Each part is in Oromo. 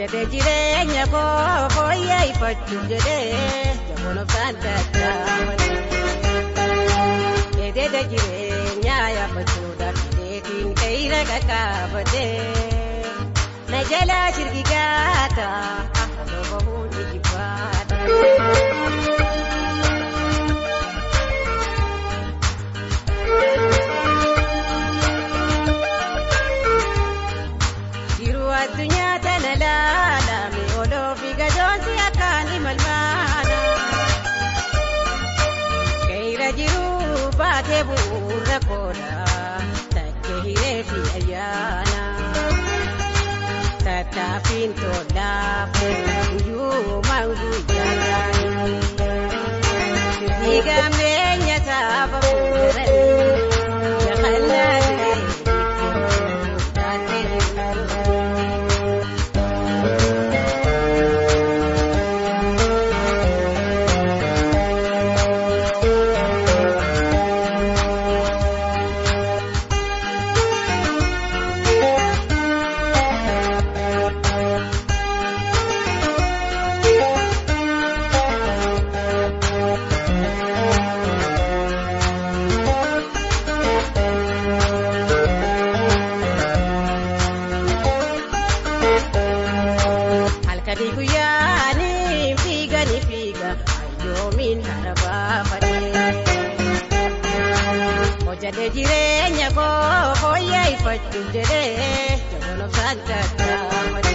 Hojjete jireenya koo fooyyeffachuu jedhee jaboon obsaan dadhaabate. Eededa jireenya yaabbachuudhaaf hidheetiin qe'ira qaqqaabate. Na jalaa shirgigaata halluu bahuun ijibbaata. Addunyaa tana laalame oloofi gadoonsi akkaan imalmaana. Qe'ira jiru baatee bu'uura kooda takkee hireefi ayyaana. Tattaaffiin tolaafu guyyuumaan guyyaadhaan. Dhiigambeenya saba fuudhanii jahannaa ta'e. Hojjete jireenya koo fooyyeffachuu jedhee jaboon obsaan dadhaabate.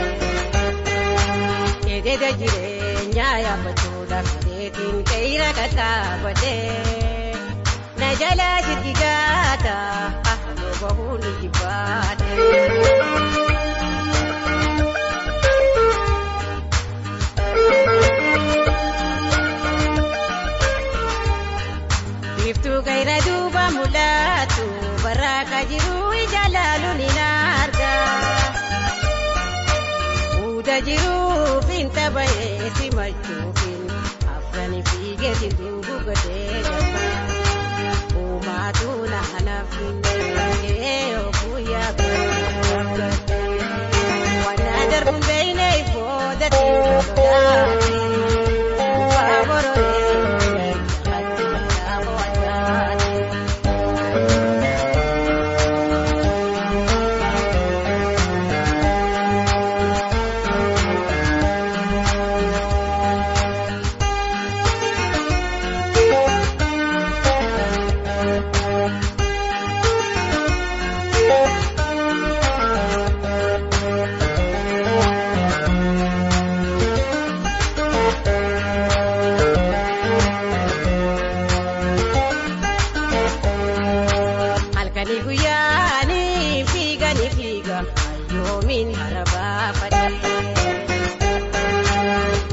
Eededa jireenya yaabbachuudhaaf hidheetiin qe'ira qaqqaabate. Na jalaa shirgigaata halluu bahuun ijibbaate. Iftuu qe'ira duuba mul'atu barraaqaa jiru ijaalaaluun hin arga. Muuda jiru finta bahee simachuufin afranii fiigeetiin duubu godhee gaba. Uumaatu naanaaf hin ofuyyaa godhee. Wanna darbuun beekne ifoodatiin lolaati. Ufaa bororee.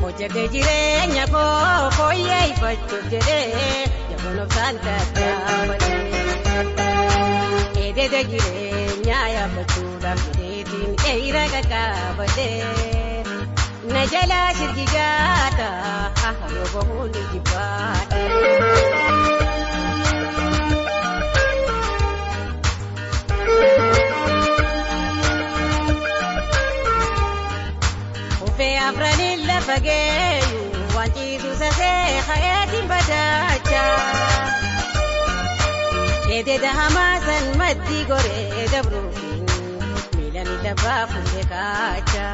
Hojjete jireenya koo fooyyeffachuu jedhee jaboon obsaan dadhaabate. Eededa jireenya yaabbachuudhaaf hidheetiin qe'ira qaqqaabate. Na jalaa shirgigaata halluu bahuun ijibbaate. Afranii lafa geeyu wanciitu sasee hayatiin badaacha. Eededa hamaasan maddii goree dabruufin miilani labbaa fuudhee kaacha.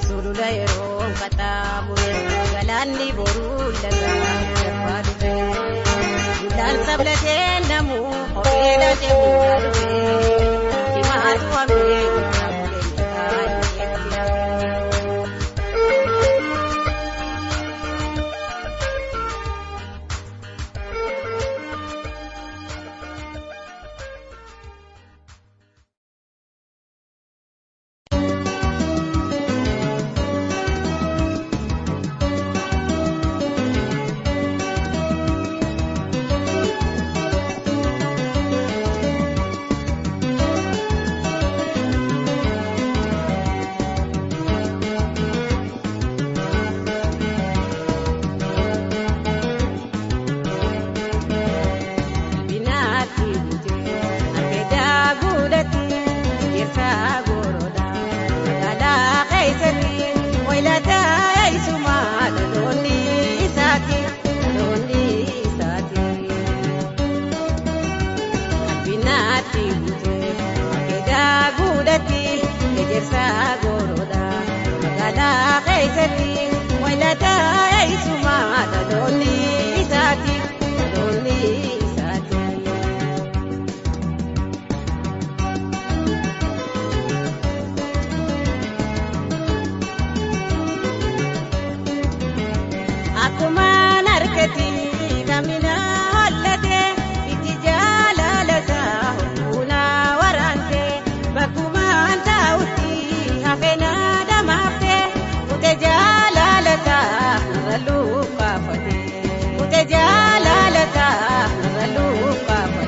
Sulula yeroo qaxxaamure galaanni boruu lagaa darbaa dhufe. Guddaan sablatee namuu horii laatee guddaa dhufe. Himaatu hambee guddaa bulee akkumaan argati kamina hollate itti jaalalata humna waraante bakkumaan taa'utti hafena damaafte ute jaalalata narralluu kaafate ute jaalalata narralluu kaafate.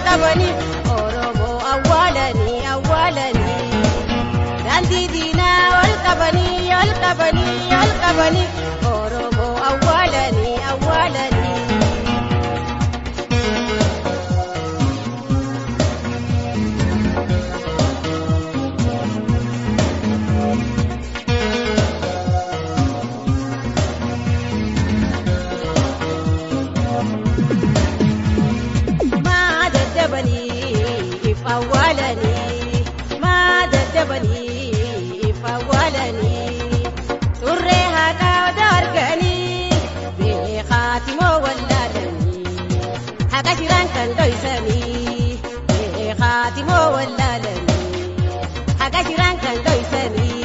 qabani Oromoo awwaalani daandii diinaa ol qabani Oromoo awwaalani. خاتمو ولالني حقا جيران كان دويسني خاتمو ولالني حقا جيران كان دويسني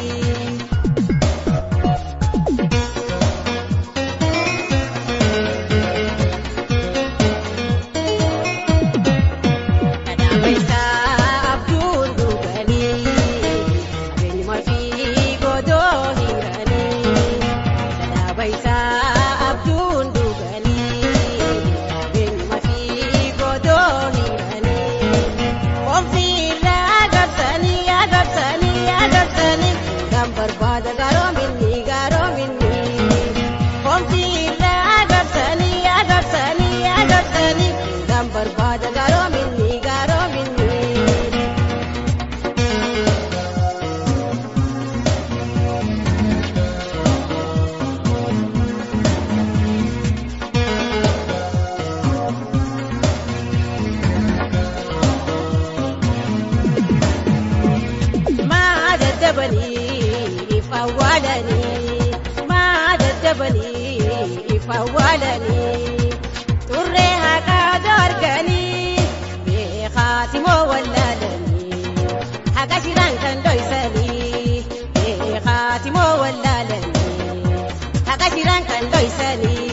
فولني تريها قادر قني بخاتمه ولالني حقا جيران كان دويسني بخاتمه ولالني حقا جيران كان دويسني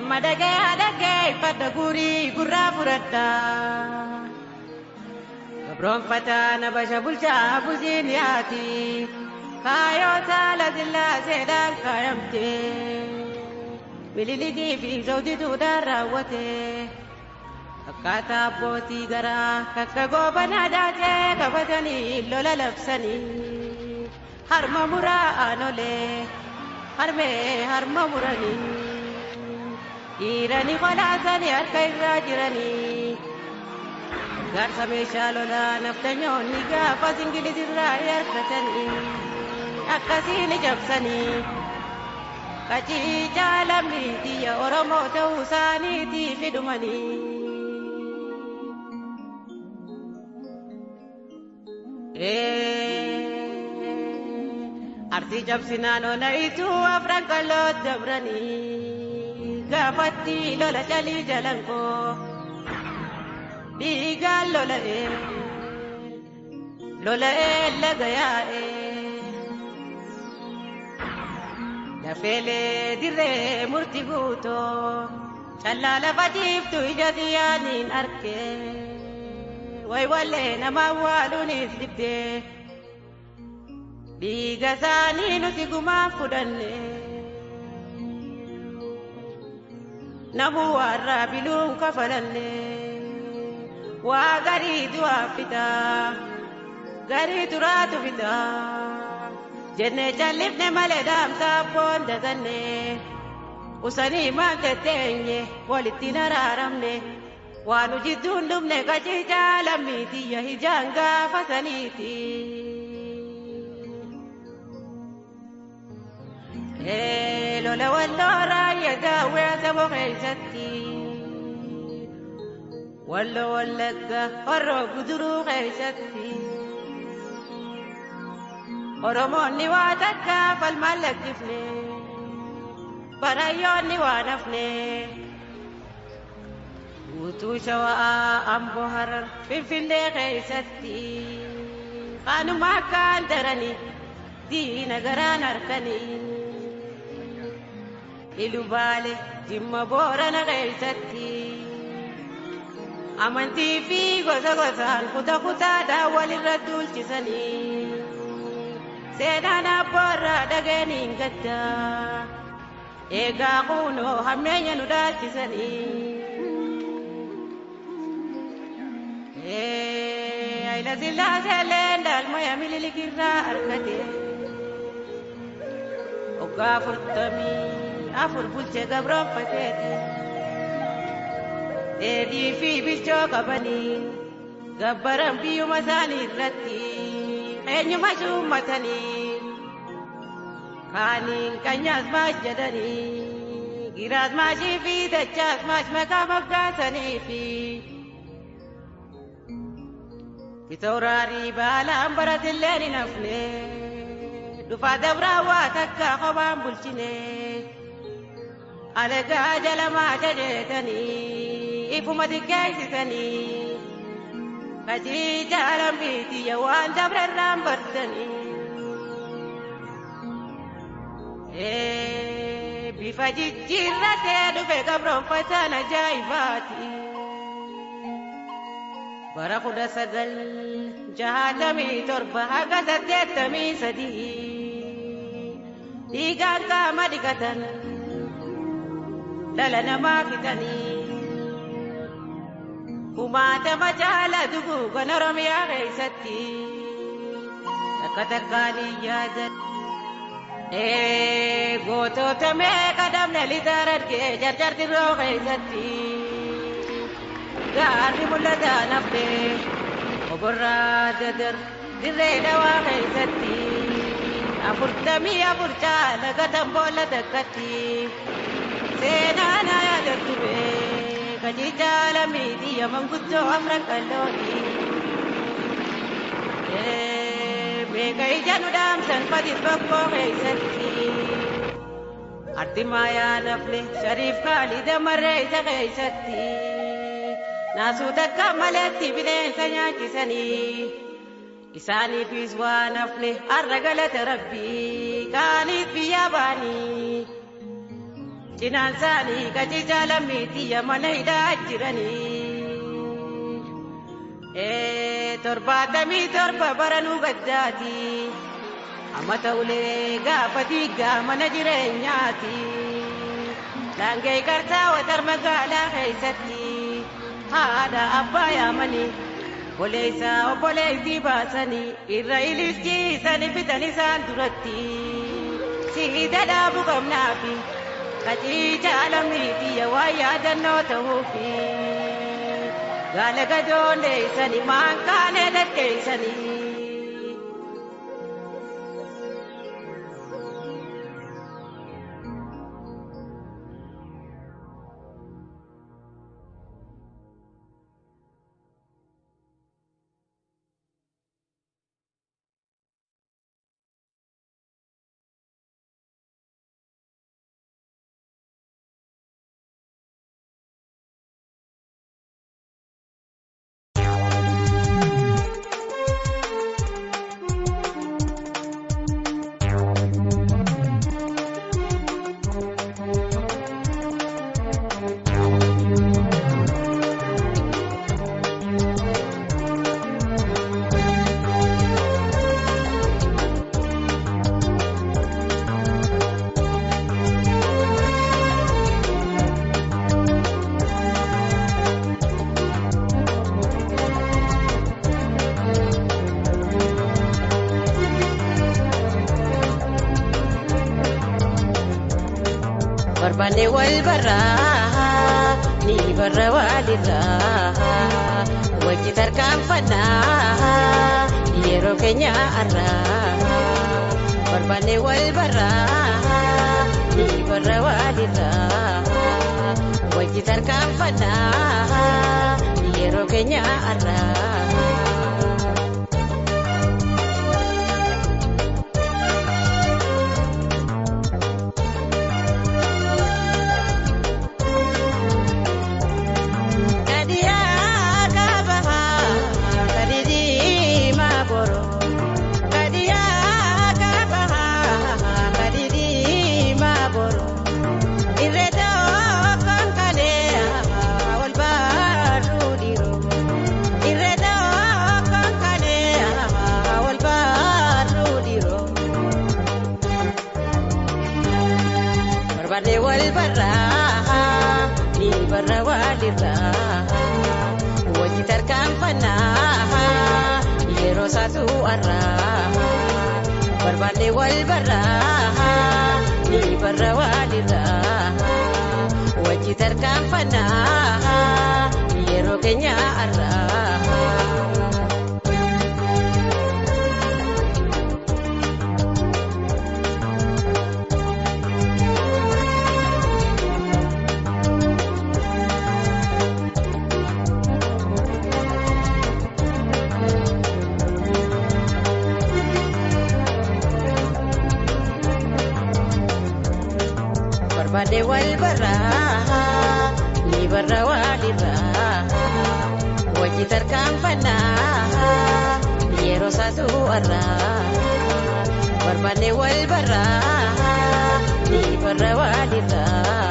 Madagay pada guri gurra furata Gabron fata na basha bulcha buziniati Kayo tala zilla sedan kayamte Bililigi fi zawdi tudarawate Akkata abbootii garaa kakkagoba naadaate qabatanii lola labsanii harma muraa aanolee harmee harma muranii dhiiranii qolaasanii harka irraa jiranii gaarsa meeshaa lolaa naftanyoonni gaafas ingilizirraa harkatanii akkasiin jabsanii qaciicaa lammii xiyya Oromoo ta'uu isaaniitiif hidhumanii. Artii jabsinaan onaitu afran kalot dabranii gaafatti lola jalii jalankoo dhiigaan lola'ee lagayaa'ee lafeelee dirree murtii guutoo callaa lafa jiiftu ija xiyyaaniin arkee. way wallee nama waaluunis dibdee dhiiga isaanii nuti gumaa fudhanne namu warraa biluun kafalanne waa garii du'aa fitaa garii turaatu fitaa jennee callifne malee daamsaa boon daganne usanii maan tetteenye walitti naraaramne waan ujidduun dhumne qaciicaa lammiitiyya hijaan gaafa saniiti. Lola walloo raayya daawwee sabo keessatti walloo wallagga horroo guduruu keessatti Oromoonni waa takka falmaan lakkifne barayyoonni waa nafne guutuu shawaa Amboo Harar Finfinnee keessatti kanuma akkaan daranii diina garaan harkanii Ilubaalee Jimma Boorana keessatti amantii fi gosa gosaan kutaa kutaadhaan walirra duulchisanii seenaan abboorraa dhageenyiin gaddaa eegaa kunoo hammeenya nu dhaalchisanii Hayila Sillaasee Leendaalmaya Mililikirraa argate waggaa 40 bulchee gabroonfateeti dheedhii fi bilchoo qabanii gabbaran biyyuma isaanii irratti eenyuma shummatanii kaaniin kanyaas maash jedhanii giraas maashii fi dachaas maash maqaa moggaasanii fi Kitoorarii baalaan baratillee ni nafne dhufaa dabraa waa takka kophaan bulchine Alagaa jalamaa jajeetanii ifuma xiqqeessitanii qaciicaa lammiitiyya waan dabrarraan bartanii bifa jijjiirratee dhufe gabroonfataan ajaa'ibaati bara 1967 haga 83 dhiigaan qaama dhiqatan dhala namaa fitanii kumaatama caala duguugan Oromiyaa keessatti takka takkaanii yaadan gootota meeqa dhabne lixa argee jarjartirroo keessatti gaarri mul'ataa nafne oborraa dadar dirree dhawaa keessatti 44 caala gatan boolla takkatti Seenana ya dertube kajicha lammiitiyya manguddoo amra qallooti meeqa ija nu dhaamsan fatis bakkoo keessatti ardimaa yaa nafne Shariif Kaalid Amarree isa keessatti naasuu takka maleetti bineensa nyaachisanii isaaniifis waa nafne har'a galata Rabbii kaaniif biyya baanii Cinaan isaanii qaciicaa lammiitiyya mana hidhaa jiranii 77 baranuu gaddaati amma ta'ulee gaafa diigaa mana jireenyaati laangee qarsaa watar magaalaa keessatti haadha abbaa yaamanii boleessaa obboleettii baasanii irra ililchiisanii bitan isaan duratti siida dhaabu qabnaafi qaciicaa lammiitiyya waa yaadannoo ta'uufi gaala gadoondeessanii maankaanee daddeessanii barbaanne wal barraa ni barra walirraa wajji tarkaanfannaa yeroo keenya arraa barbaanne wal barraa ni barra walirraa wajji tarkaanfannaa yeroo keenya arraa. barbaanne wal barraa ni barra walirraa wajji tarkaanfannaa yeroo isaatu arraa barbaanne wal barraa ni barra walirraa wajji tarkaanfannaa yeroo keenya arraa. barbaanne wal barraa ni barra walirraa wajji tarkaanfannaa yeroo isaatu arraa barbaanne wal barraa ni barra walirraa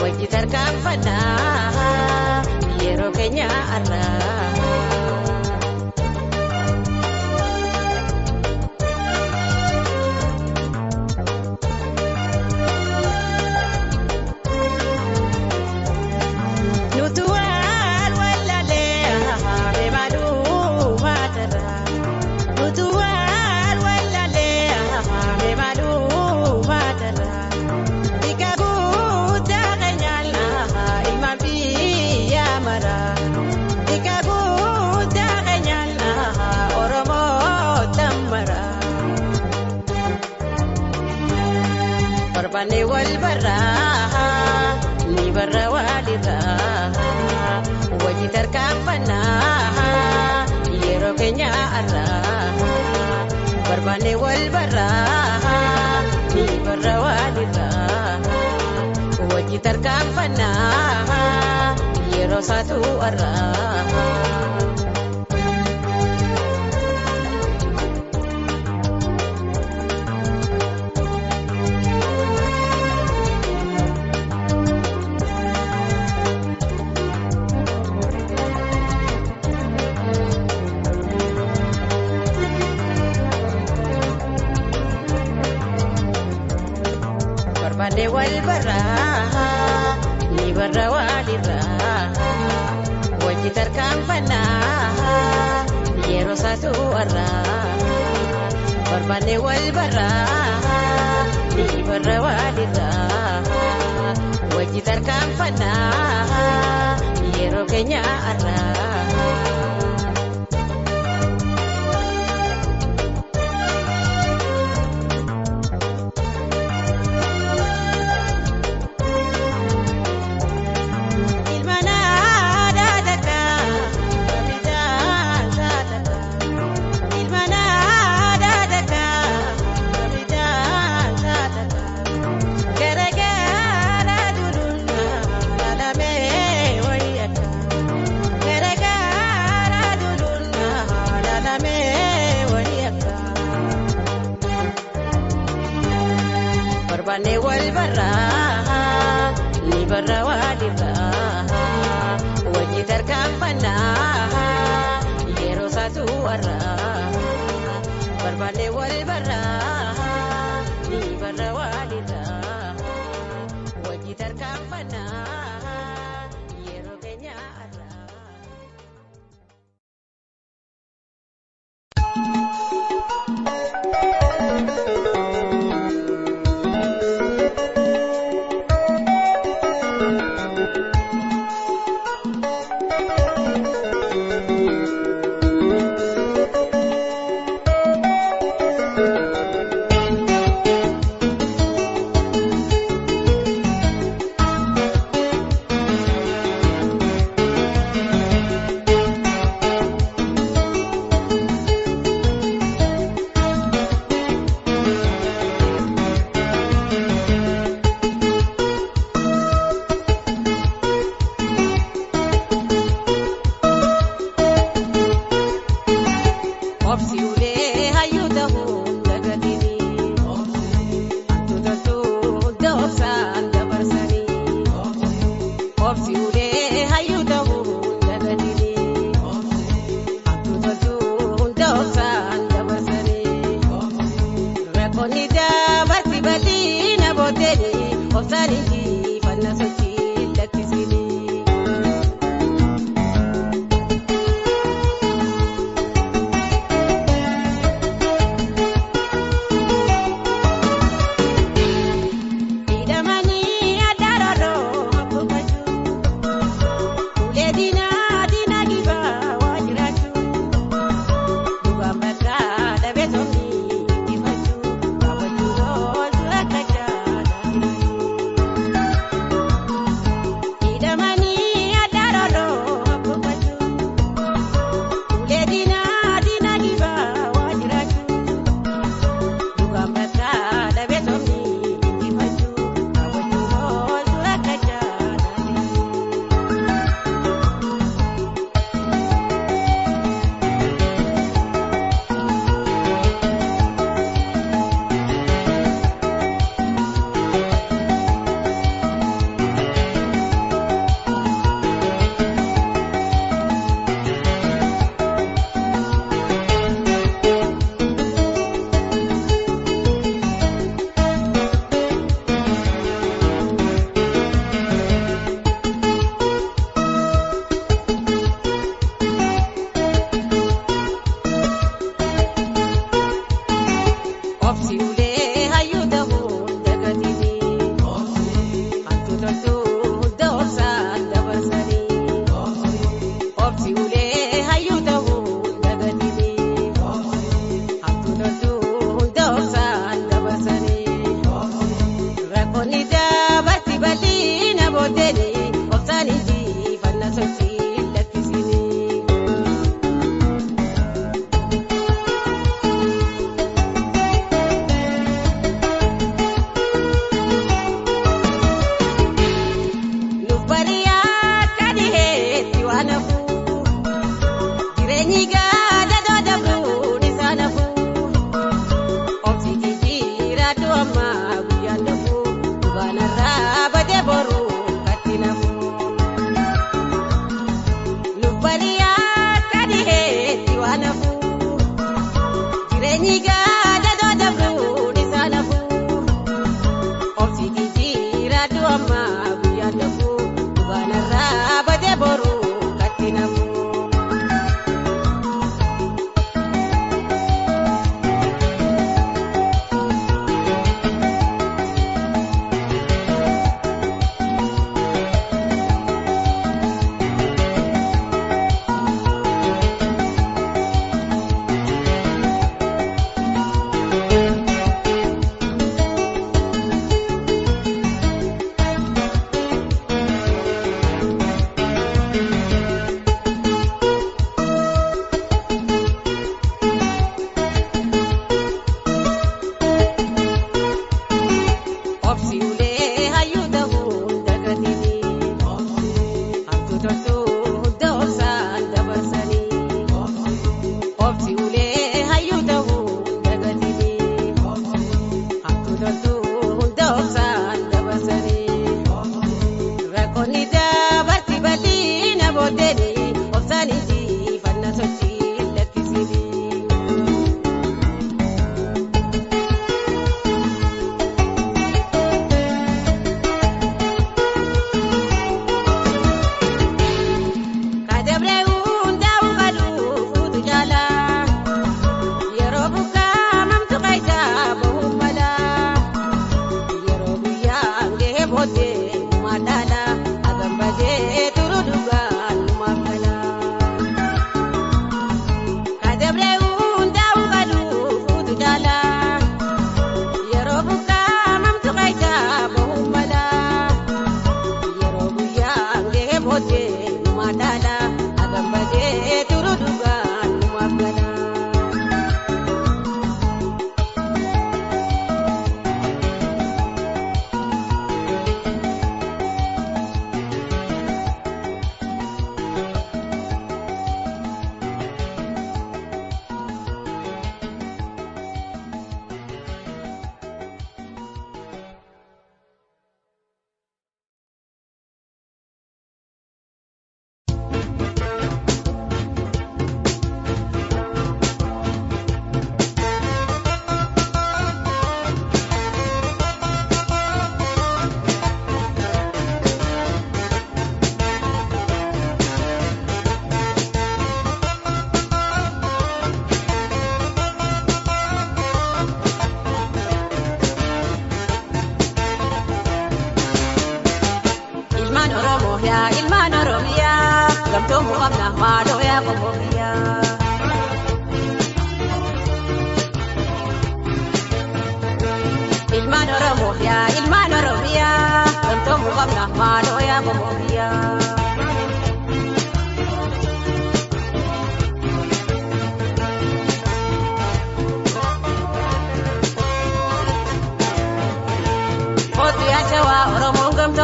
wajji tarkaanfannaa yeroo keenya arraa. barbaanne wal barraa ni barra walirraa wajji tarkaanfannaa yeroo keenya arraa barbaanne wal barraa ni barra walirraa wajji tarkaanfannaa yeroo isaatu arraa. barbaanne wal barraa ni barra walirraa wajji tarkaanfannaa yeroo isaatu arraa barbaanne wal barraa ni barra walirraa wajji tarkaanfannaa yeroo keenya arraa. barbaanne wal barraa ni barra walirraa wajji tarkaanfannaa yeroo isaatu arraa barbaanne wal barraa ni barra walirraa wajji tarkaanfannaa yeroo keenya arraa. obsi ulee hayyuu ta'uu dagatini tuutatu obsaan dabarsanii obsi ulee hayyuu ta'uu dagatini tuutatu obsaan dabarsanii rakkoonni dabarsi bal'ii na booddeeni obsaan injifannaa sochii lakkisini.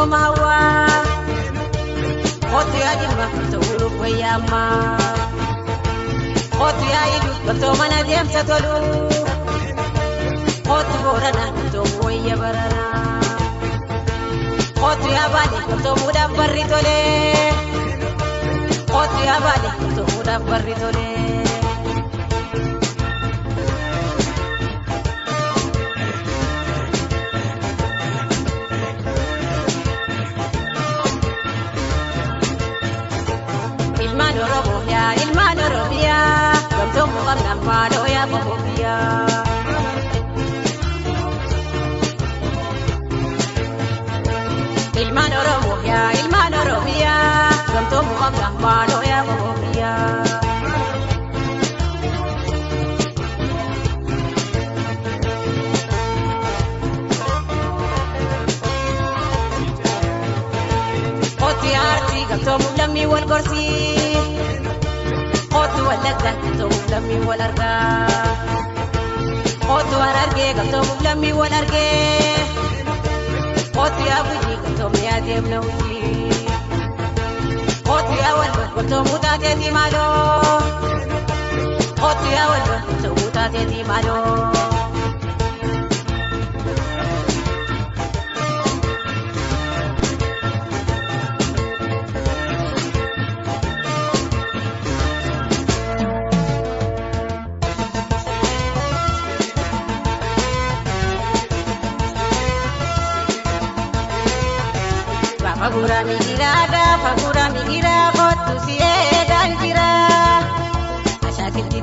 mawa Kotu ya jilma to ulu koyama Kotu ya idu to mana diam satolu Kotu borana to moya barana Kotu ya bali to muda barritole Kotu ya bali to muda barritole Ilman Oromia, Gamtom Namado ya Bobia. Ilman Oromia, Gamtom Namado ya Bobia. Otiarti Gamtom Lami wal Gorsi. Kotu walaka to lami walarga Kotu ararge to lami walarge Kotu ya buji to ya dem nauji Kotu ya walba to mutate di malo Kotu ya walba to mutate di malo Fagura migira kotu siye dangira Ashakiti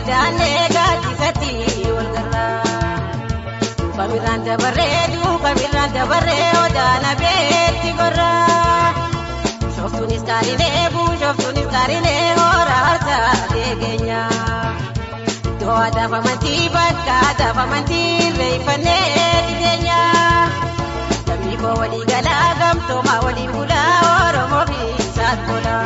dane gaji sati walgarra Duka miranda barre odana beti gorra Shoftunis karine hora harta degenya Doa dafa manti reifane degenya Ko wali galagam to ma wali bula oromo bisat bola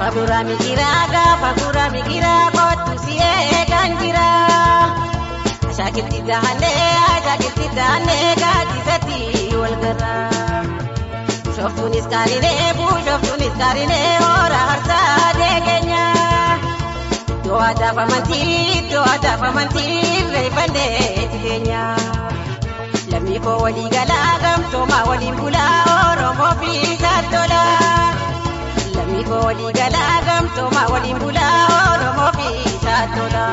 Fagura migira kotu siye gangira Ashakiti dane gaji sati walgara Shoftunis karine ora harta degenya Doa dafa manti reifane tigenya Lami ko wali galagam to ma wali bula oromo bisat dola Lami ko wali galagam to ma wali bula oromo bisat dola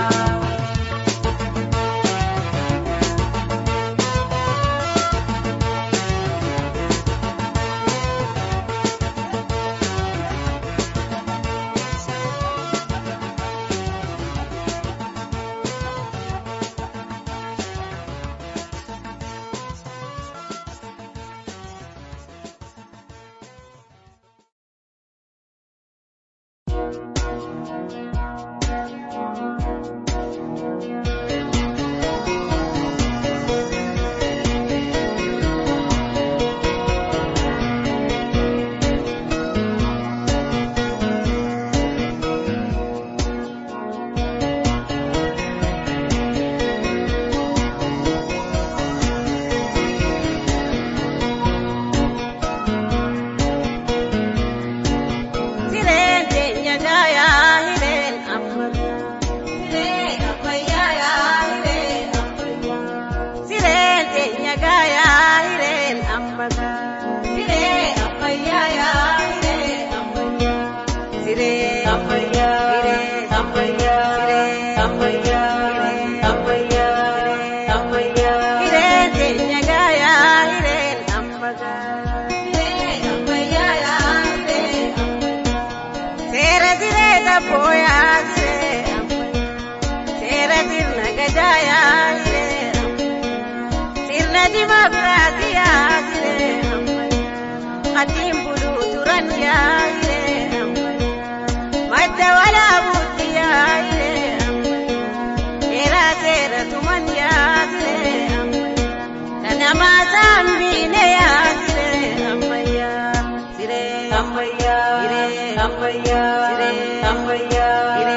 Amaya,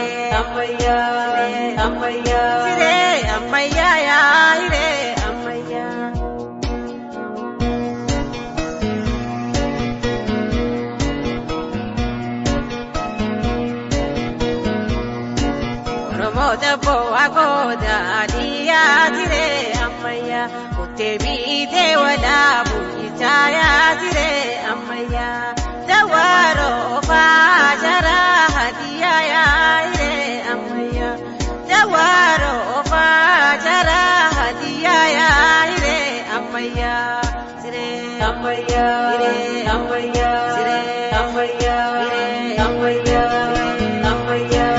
dabo agoda diya tire amaya utebite wala buita ya tire amaya dawaro fajara hadiya ya ire amaya dawaro fajara hadiya ya ire amaya tire amaya ire amaya tire amaya ire amaya amaya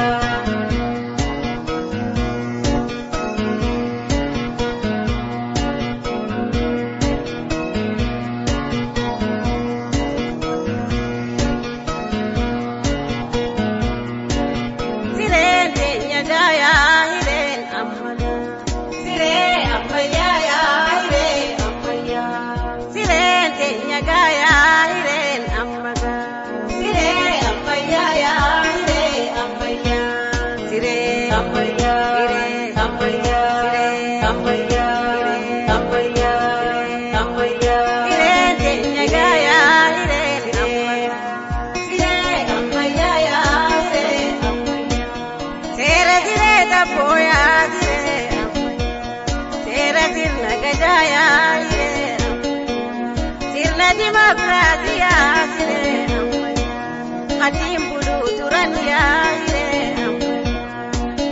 Qadim bulu turan ya ire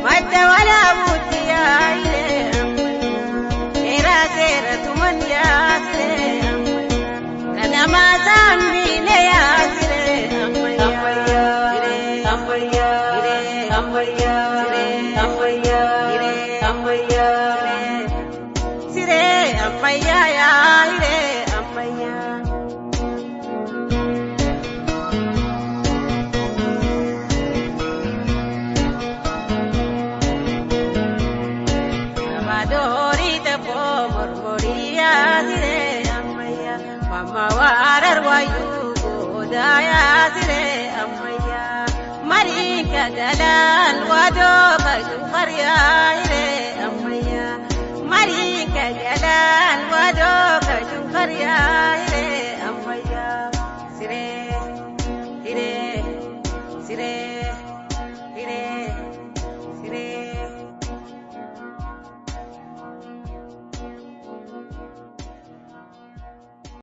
madda wala buti ya ire era sera tuman ya ire kana mazam bile ya ire amaya ire amaya ire amaya ire amaya ire amaya sire amaya ya ire amaya Mama warar wayu godaya zire amaya marika galal wado kajukar ya ire amaya marika galal wado kajukar ya ire